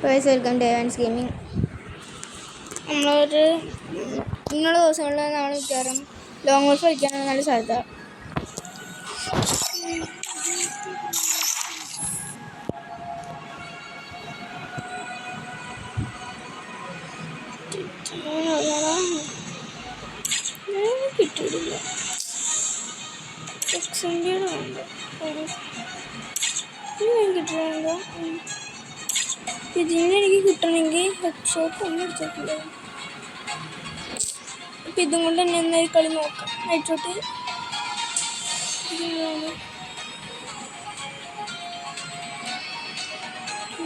Welcome to എവാൻസ് gaming. നമ്മളൊരു ഇങ്ങനെയുള്ള ദിവസങ്ങളിൽ നമ്മൾ മിക്കവാറും ലോങ് ഗോൾഫ് കളിക്കാനാണ് നല്ല സാധ്യത. കിട്ടിയിട്ടില്ല. കിട്ടുന്നുണ്ടോ? ഇതിന് എനിക്ക് കിട്ടണമെങ്കിൽ ഹെഡ്ഷോട്ട് ഒന്നും എടുത്തിട്ടില്ല. അപ്പം ഇതും കൊണ്ട് തന്നെ എന്നായി കളി നോക്കാം. ഹെഡ്ഷോട്ട്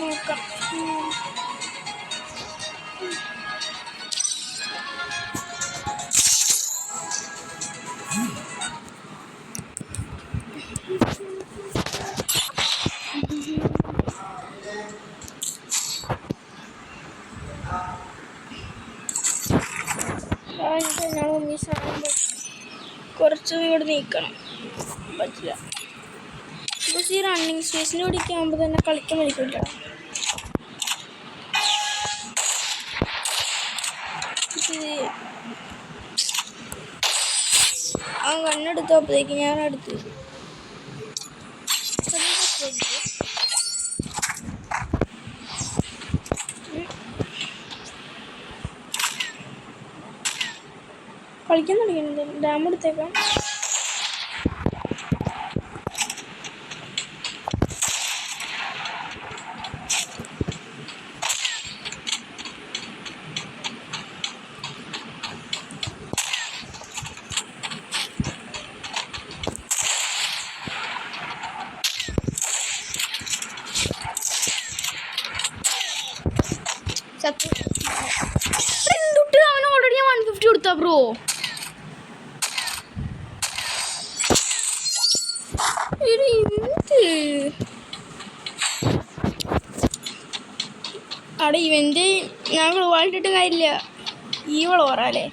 നോക്കാം. കുറച്ചും ഇവിടെ നീക്കണം പറ്റില്ല. പക്ഷേ ഈ റണ്ണിങ് സ്പേസിന് പിടിക്കാകുമ്പോൾ തന്നെ കളിക്കാൻ പറ്റില്ല. ആ കണ്ണെടുത്തപ്പോഴേക്ക് ഞാൻ അടുത്ത് കളിക്കാൻ തുടങ്ങിയിട്ടുണ്ട്. ഡാം എടുത്തേക്കാം. അവന് ഓൾറെഡി ഞാൻ 150 കൊടുത്താ ബ്രോ. അവിടെ ഇവൻ്റെ ഞാൻ ഗ്ലോവാളിട്ടിട്ട് കാര്യമില്ല. ഈ വളോറാലേ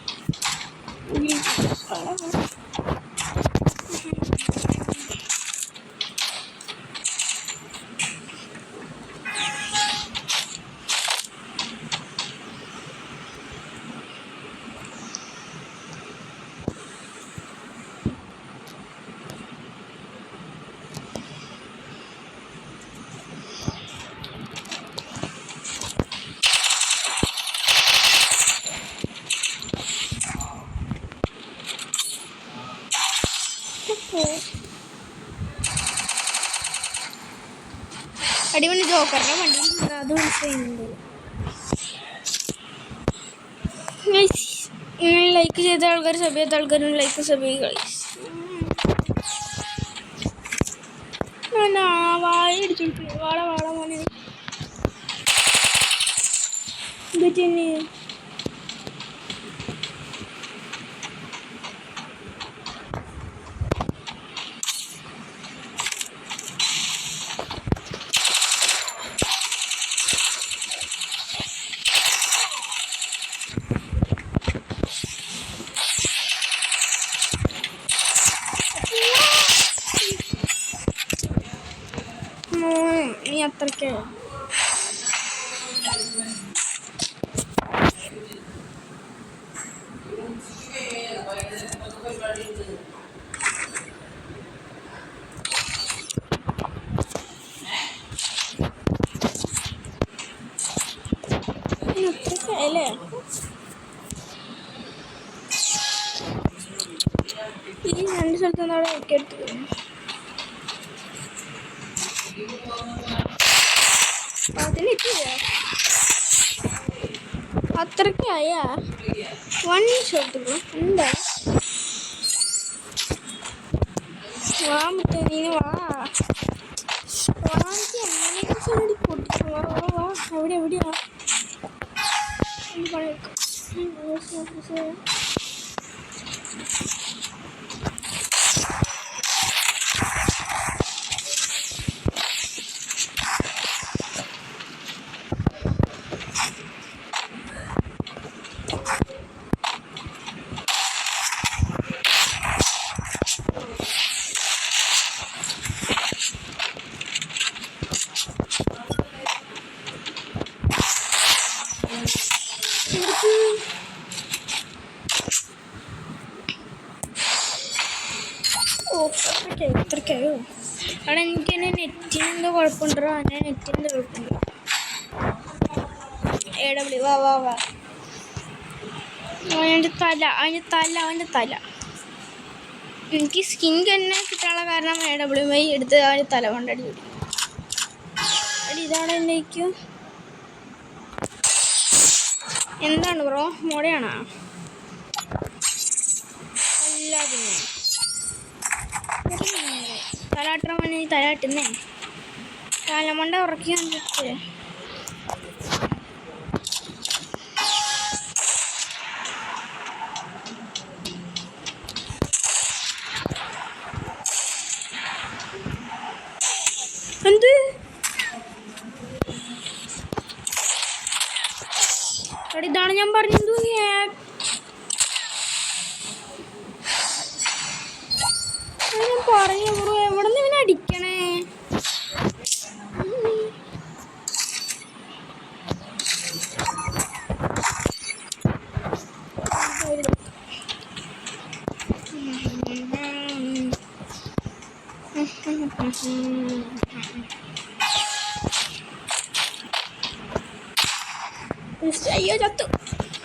അടിപൊളി ജോക്കറിന്റെ വണ്ടി അത് വിളിച്ചുണ്ട്. ലൈക്ക് ചെയ്ത ആൾക്കാർ സബ് ചെയ്ത ആൾക്കാരും ലൈക്ക് സബ് ചെയ്യുക. വായ അടിച്ചിട്ട് വാട വാട മോനെ തന്നെ. നീ അത്രയ്ക്ക് അല്ലേ? ഈ രണ്ട് സ്ഥലത്തുനിന്ന് അവിടെ വെക്കെടുത്ത് അത്രക്കായ 1 ഷോട്ട് എന്താ വാ മുത്തേ നീ വാ എങ്ങനെയൊക്കെ ചൂടി പൊട്ടിച്ചു. വാ വാ വാ എവിടെയാ പണിയെടുക്കാം. അവിടെ എനിക്ക് തന്നെ നെറ്റിന് എന്തോ കുഴപ്പമുണ്ടോ? എൻ്റെ നെറ്റിന് എന്തോ കുഴപ്പമുണ്ടോ? AW വാ വാ വാ. അവൻ്റെ തല എനിക്ക് സ്കിൻ തന്നെ കിട്ടാനുള്ള കാരണം AW എടുത്ത് അവൻ്റെ തല കൊണ്ടടി പിടിക്കും. അടി ഇതാണ് എന്നേക്കും. എന്താണ് ബ്രോ, മോടെയാണോ? അല്ല പിന്നെ തലാട്ടണ മണി തലാട്ടുന്നേ തലമണ്ട ഉറക്കി കണ്ടിട്ട് എന്ത് ഇതാണ് ഞാൻ പറഞ്ഞത്. ഞാൻ പറഞ്ഞു ബ്രോ, എവിടെ നിന്ന് ഇവനെ അടിക്കണേ? അയ്യോ ചത്തു.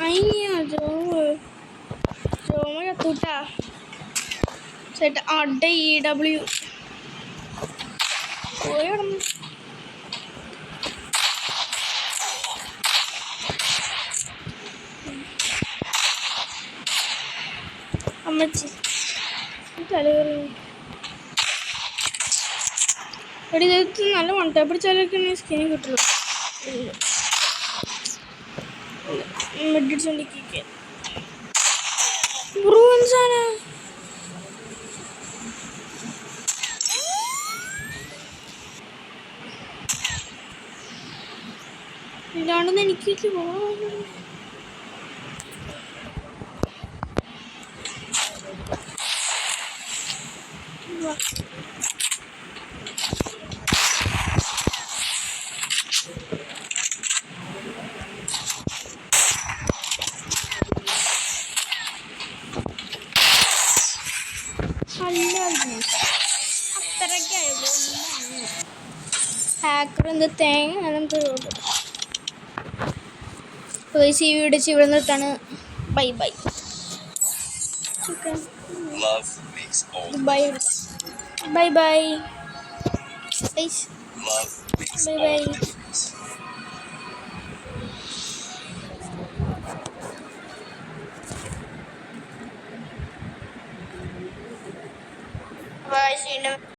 അയ്യോ ജോമ ചത്തുട്ടാ. ചേട്ടാ അട EW പോയി കിടന്നു. അമ്മച്ചി തലകറി എടി ഇത് നല്ല വൺടാ പിടിച്ചാലൊക്കെ സ്കിന് കിട്ടുള്ളൂ. മെഡിച്ചോണ്ടിരിക്കുക ബ്രൂൻസാന ഇല്ലാണ്ടെന്ന് എനിക്ക് പോകാൻ. അത്രയ്ക്കായിരുന്നു ഹാക്കർ എന്ത് തേങ്ങ നമുക്ക് ഈ വീഡിയോ ഇവിടെ നിർത്താണ്. Bye bye. Bye bye bye bye by.